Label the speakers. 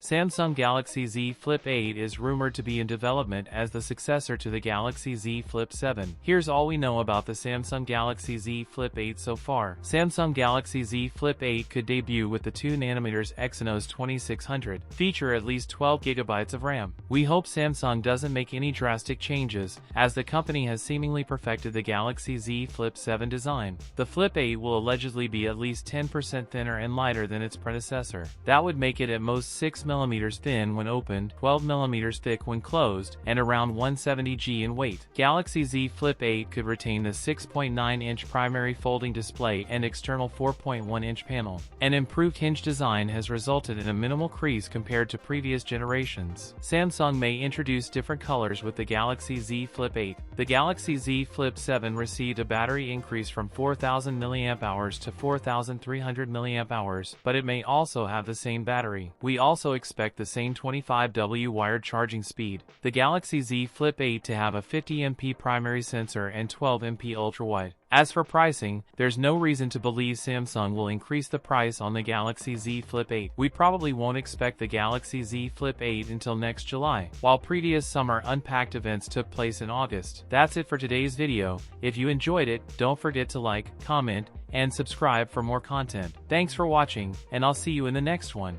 Speaker 1: Samsung Galaxy Z Flip 8 is rumored to be in development as the successor to the Galaxy Z Flip 7. Here's all we know about the Samsung Galaxy Z Flip 8 so far. Samsung Galaxy Z Flip 8 could debut with the 2nm Exynos 2600, feature at least 12GB of RAM. We hope Samsung doesn't make any drastic changes, as the company has seemingly perfected the Galaxy Z Flip 7 design. The Flip 8 will allegedly be at least 10% thinner and lighter than its predecessor. That would make it at most 6mm thin when opened, 12mm thick when closed, and around 170g in weight. Galaxy Z Flip 8 could retain the 6.9-inch primary folding display and external 4.1-inch panel. An improved hinge design has resulted in a minimal crease compared to previous generations. Samsung may introduce different colors with the Galaxy Z Flip 8. The Galaxy Z Flip 7 received a battery increase from 4000 mAh to 4300 mAh, but it may also have the same battery. We also expect the same 25W wired charging speed. The Galaxy Z Flip 8 to have a 50MP primary sensor and 12MP ultrawide. As for pricing, there's no reason to believe Samsung will increase the price on the Galaxy Z Flip 8. We probably won't expect the Galaxy Z Flip 8 until next July, while previous summer Unpacked events took place in August. That's it for today's video. If you enjoyed it, don't forget to like, comment, and subscribe for more content. Thanks for watching, and I'll see you in the next one.